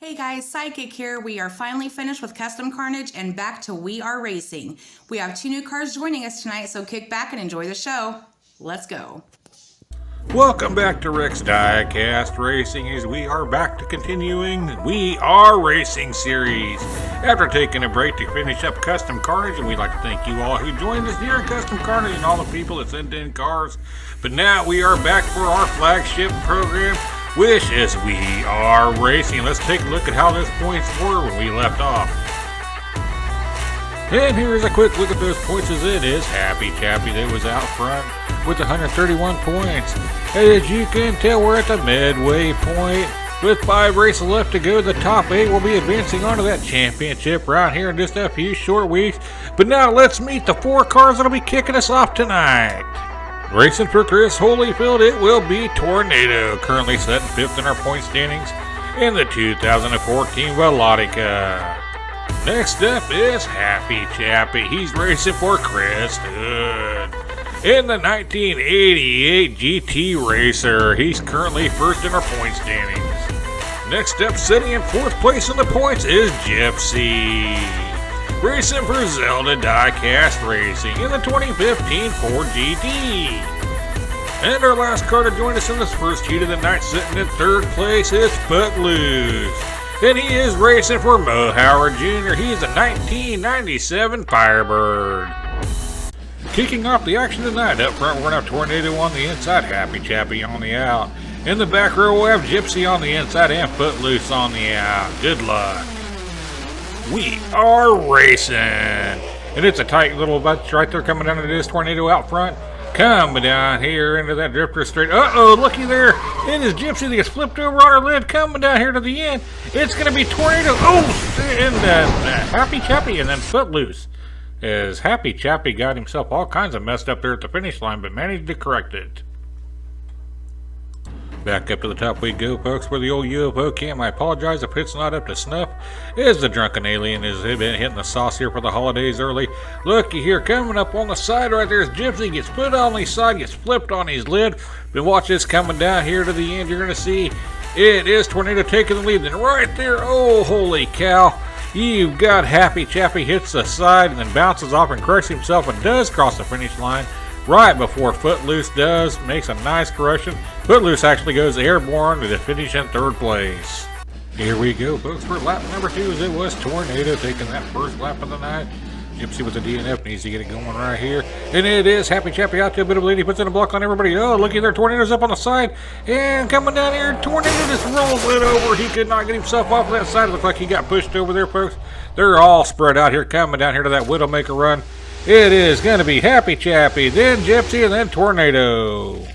Hey guys, Sidekick here. We are finally finished with Custom Carnage and back to We Are Racing. We have two new cars joining us tonight, so kick back and enjoy the show. Let's go. Welcome back to Rick's Diecast Racing as we are back to continuing We Are Racing series. After taking a break to finish up Custom Carnage, and we'd like to thank you all who joined us here in Custom Carnage and all the people that sent in cars. But now we are back for our flagship program, which is We Are Racing. Let's take a look at how those points were when we left off. And here's a quick look at those points as it is Happy Chappy that was out front with 131 points. As you can tell, we're at the midway point. With 5 races left to go, the top 8 will be advancing onto that championship right here in just a few short weeks. But now let's meet the 4 cars that'll be kicking us off tonight. Racing for Chris Holyfield, it will be Tornado, currently sitting 5th in our point standings in the 2014 Velotica. Next up is Happy Chappy. He's racing for Chris Hood in the 1988 GT Racer. He's currently 1st in our point standings. Next up, sitting in 4th place in the points is Gypsy, racing for Zelda Diecast Racing in the 2015 Ford GT. And our last car to join us in this first heat of the night, sitting in 3rd place, is Footloose. And he is racing for Mo Howard Jr. He's a 1997 Firebird. Kicking off the action tonight, up front we're going to have Tornado on the inside, Happy Chappy on the out. In the back row we'll have Gypsy on the inside and Footloose on the out. Good luck. We are racing. And it's a tight little bunch right there coming down to this Tornado out front. Coming down here into that drifter straight. Uh-oh, looky there. It is Gypsy that gets flipped over on her lid. Coming down here to the end. It's going to be Tornado. Oh, and Happy Chappy and then Footloose. As Happy Chappy got himself all kinds of messed up there at the finish line, but managed to correct it. Back up to the top we go, folks, for the old UFO cam. I apologize if it's not up to snuff, as the drunken alien has been hitting the sauce here for the holidays early. Looky here, coming up on the side right there is Gypsy, gets put on his side, gets flipped on his lid. But watch this coming down here to the end. You're going to see it is Tornado taking the lead. Then right there, oh, holy cow. You've got Happy Chappy hits the side and then bounces off and corrects himself and does cross the finish line right before Footloose does. Makes a nice correction. Footloose actually goes airborne to the finish in 3rd place. Here we go, folks, for lap number 2 as it was Tornado taking that first lap of the night. Gypsy with the DNF needs to get it going right here. And it is Happy Chappy out to a bit of a lead. He puts in a block on everybody. Oh, looky there. Tornado's up on the side. And coming down here, Tornado just rolls it over. He could not get himself off that side. It looked like he got pushed over there, folks. They're all spread out here coming down here to that Widowmaker run. It is going to be Happy Chappy, then Gypsy, and then Tornado.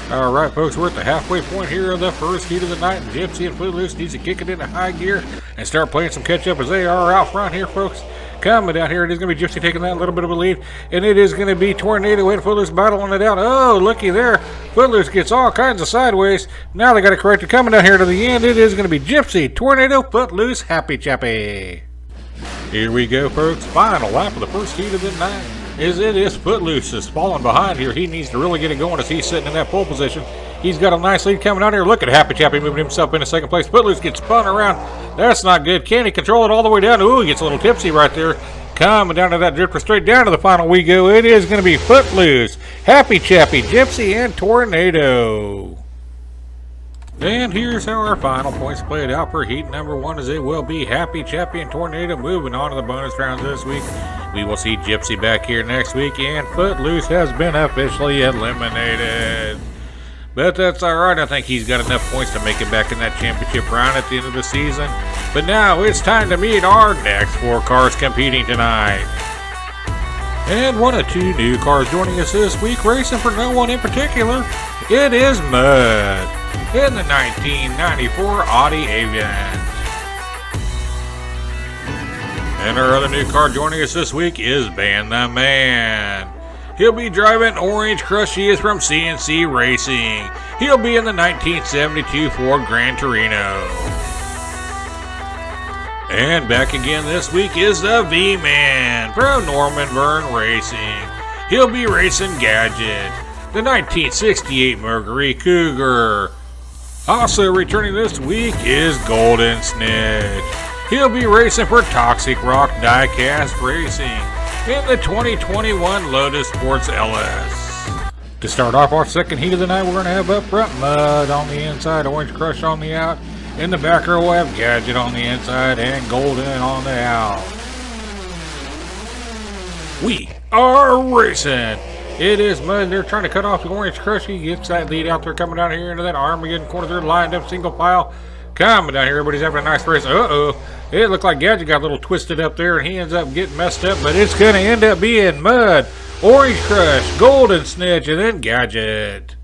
All right, folks, we're at the halfway point here of the first heat of the night. Gypsy and Footloose needs to kick it into high gear and start playing some catch-up as they are out front here, folks. Coming down here, it is going to be Gypsy taking that little bit of a lead, and it is going to be Tornado and Footloose battling it out. Oh, looky there. Footloose gets all kinds of sideways. Now they got it corrected. Coming down here to the end, it is going to be Gypsy, Tornado, Footloose, Happy Chappy. Here we go, folks. Final lap of the first heat of the night. As it is Footloose is falling behind here. He needs to really get it going as he's sitting in that pole position. He's got a nice lead coming out here. Look at Happy Chappy moving himself into 2nd place. Footloose gets spun around. That's not good. Can he control it all the way down? Ooh, he gets a little tipsy right there. Coming down to that drifter straight down to the final we go. It is going to be Footloose, Happy Chappy, Gypsy, and Tornado. And here's how our final points played out for heat number 1 as it will be Happy Chappy and Tornado moving on to the bonus rounds this week. We will see Gypsy back here next week, and Footloose has been officially eliminated. But that's alright. I think he's got enough points to make it back in that championship round at the end of the season. But now it's time to meet our next 4 cars competing tonight. And one of 2 new cars joining us this week, racing for no one in particular. It is Mud in the 1994 Audi Avant. And our other new car joining us this week is Van the Man. He'll be driving Orange Crush. He is from CNC Racing. He'll be in the 1972 Ford Gran Torino. And back again this week is the V-Man from Norman Byrne Racing. He'll be racing Gadget, the 1968 Mercury Cougar. Also returning this week is Golden Snitch. He'll be racing for Toxic Rock Diecast Racing in the 2021 Lotus Sports LS. To start off our second heat of the night, we're going to have up front Mud on the inside, Orange Crush on the out. In the back row, we'll have Gadget on the inside and Golden on the out. We are racing. It is Mud. They're trying to cut off the Orange Crush. He gets that lead out there coming down here into that Armageddon corner. They're lined up single file. Coming down here. Everybody's having a nice race. Uh-oh. It looked like Gadget got a little twisted up there and he ends up getting messed up. But it's going to end up being Mud, Orange Crush, Golden Snitch, and then Gadget.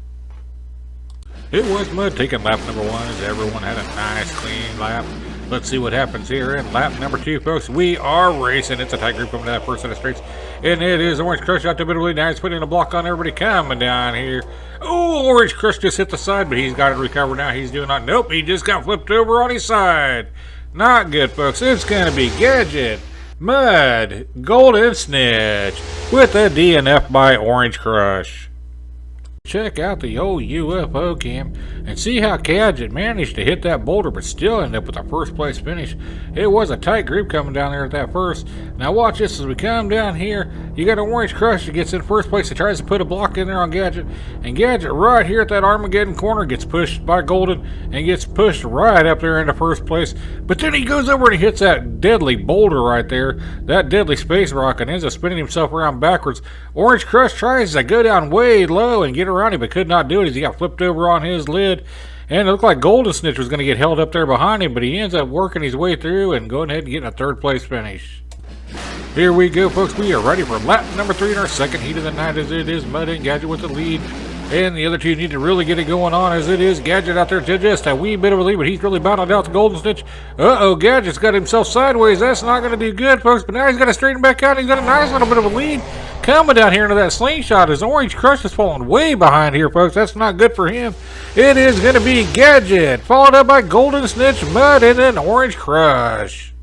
It was Mud taking lap number 1 as everyone had a nice clean lap. Let's see what happens here in lap number 2, folks. We are racing. It's a tight group coming to that first set of straights. And it is Orange Crush out to middle nice, putting a block on everybody coming down here. Oh, Orange Crush just hit the side, but he's got to recover now. He's doing not. Nope, he just got flipped over on his side. Not good, folks. It's going to be Gadget, Mud, Golden Snitch with a DNF by Orange Crush. Check out the old UFO cam and see how Gadget managed to hit that boulder but still ended up with a first place finish. It was a tight group coming down there at that first. Now watch this as we come down here. You got an Orange Crush that gets in first place. He tries to put a block in there on Gadget. And Gadget right here at that Armageddon corner gets pushed by Golden and gets pushed right up there into first place. But then he goes over and he hits that deadly boulder right there. That deadly space rock and ends up spinning himself around backwards. Orange Crush tries to go down way low and get around him, but could not do it as he got flipped over on his lid. And it looked like Golden Snitch was going to get held up there behind him, but he ends up working his way through and going ahead and getting a third place finish. Here we go, folks. We are ready for lap number 3 in our second heat of the night, as it is Mud and Gadget with the lead. And the other two need to really get it going on, as it is Gadget out there to just a wee bit of a lead, but he's really battled out to Golden Snitch. Uh-oh, Gadget's got himself sideways. That's not going to do good, folks, but now he's got to straighten back out. He's got a nice little bit of a lead coming down here into that slingshot as Orange Crush is falling way behind here, folks. That's not good for him. It is going to be Gadget, followed up by Golden Snitch, Mud, and then Orange Crush.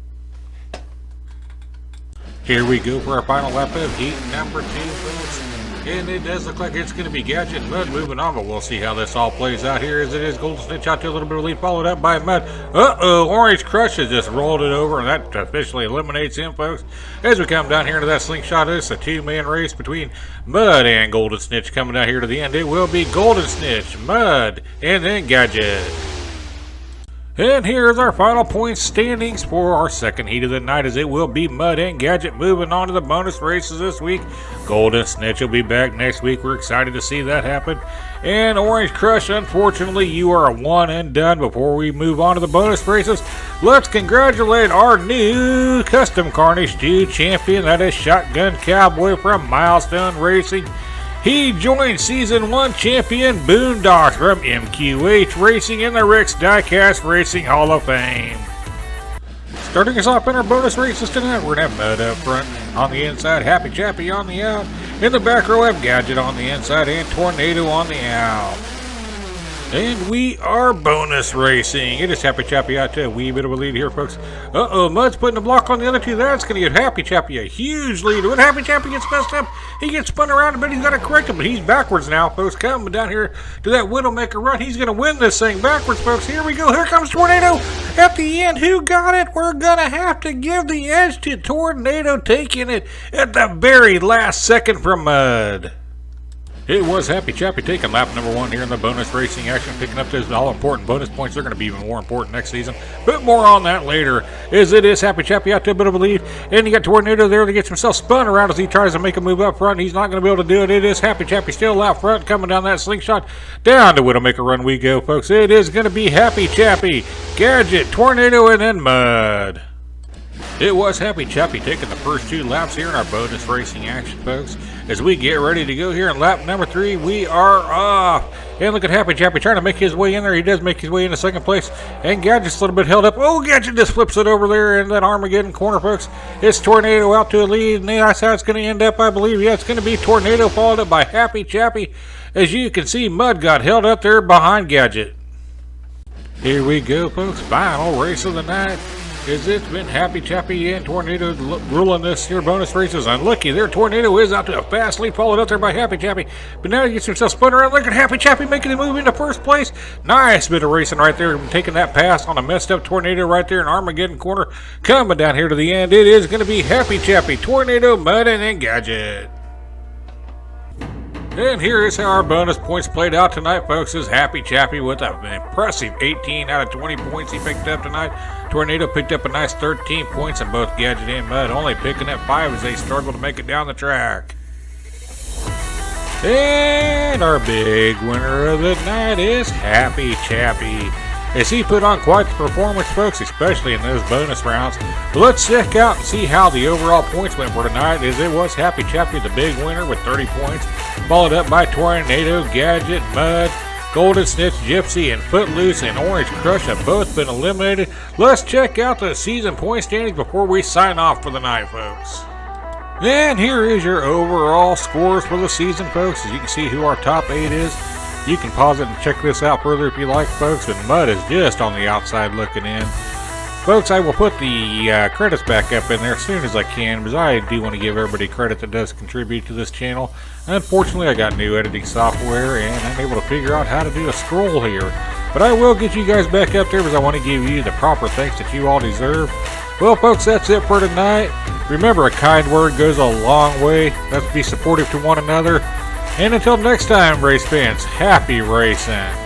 Here we go for our final lap of heat number 2, folks. And it does look like it's going to be Gadget and Mud moving on, but we'll see how this all plays out here as it is Golden Snitch out to a little bit of lead, followed up by Mud. Uh-oh, Orange Crush has just rolled it over, and that officially eliminates him, folks. As we come down here into that slingshot, it's a two-man race between Mud and Golden Snitch coming down here to the end. It will be Golden Snitch, Mud, and then Gadget. And here's our final point standings for our second heat of the night, as it will be Mud and Gadget moving on to the bonus races this week. Golden Snitch will be back next week. We're excited to see that happen. And Orange Crush, unfortunately, you are a one and done. Before we move on to the bonus races, let's congratulate our new Custom Carnage 2 champion. That is Shotgun Cowboy from Milestone Racing. He joined Season 1 champion Boondocks from MQH Racing in the Rick's Diecast Racing Hall of Fame. Starting us off in our bonus races tonight, we're going to have Mud up front. On the inside, Happy Chappy on the out. In the back row, we have Gadget on the inside and Tornado on the out. And we are bonus racing. It is Happy Chappy out to a wee bit of a lead here, folks. Uh-oh, Mud's putting a block on the other two. That's going to give Happy Chappy a huge lead. When Happy Chappy gets messed up, he gets spun around a bit. He's got to correct him, but he's backwards now, folks. Coming down here to that Widowmaker run. He's going to win this thing backwards, folks. Here we go. Here comes Tornado at the end. Who got it? We're going to have to give the edge to Tornado, taking it at the very last second from Mud. It was Happy Chappy taking lap number 1 here in the bonus racing action, picking up those all-important bonus points. They're going to be even more important next season, but more on that later, as it is Happy Chappy out to a bit of a lead, and you got Tornado there that gets himself spun around as he tries to make a move up front. He's not going to be able to do it. It is Happy Chappy still out front, coming down that slingshot. Down to Widowmaker run we go, folks. It is going to be Happy Chappy, Gadget, Tornado, and then Mud. It was Happy Chappy taking the first 2 laps here in our bonus racing action, folks. As we get ready to go here in lap number 3, we are off. And look at Happy Chappy trying to make his way in there. He does make his way into second place. And Gadget's a little bit held up. Oh, Gadget just flips it over there in that Armageddon corner, folks. It's Tornado out to a lead. And that's how it's going to end up, I believe. Yeah, it's going to be Tornado followed up by Happy Chappy. As you can see, Mud got held up there behind Gadget. Here we go, folks. Final race of the night. is it's been Happy Chappy and Tornado ruling this here bonus races. And looky there, Tornado is out to a fast lead, followed up there by Happy Chappy. But now he gets himself spun around. Look at Happy Chappy making the move into first place. Nice bit of racing right there, taking that pass on a messed up Tornado right there in Armageddon corner. Coming down here to the end, it is going to be Happy Chappy, Tornado, Mud, and Gadget. And here is how our bonus points played out tonight, folks. Is Happy Chappy with an impressive 18 out of 20 points he picked up tonight. Tornado picked up a nice 13 points in both Gadget and Mud, only picking up 5 as they struggle to make it down the track. And our big winner of the night is Happy Chappy, as he put on quite the performance, folks, especially in those bonus rounds. But let's check out and see how the overall points went for tonight, as it was Happy Chappy the big winner with 30 points, followed up by Tornado, Gadget, Mud, Golden Snitch, Gypsy, and Footloose and Orange Crush have both been eliminated. Let's check out the season point standings before we sign off for the night, folks. And here is your overall scores for the season, folks. As you can see who our top 8 is. You can pause it and check this out further if you like, folks. And Mud is just on the outside looking in. Folks, I will put the credits back up in there as soon as I can, because I do want to give everybody credit that does contribute to this channel. Unfortunately, I got new editing software, and I'm able to figure out how to do a scroll here. But I will get you guys back up there, because I want to give you the proper thanks that you all deserve. Well, folks, that's it for tonight. Remember, a kind word goes a long way. Let's be supportive to one another. And until next time, race fans, happy racing.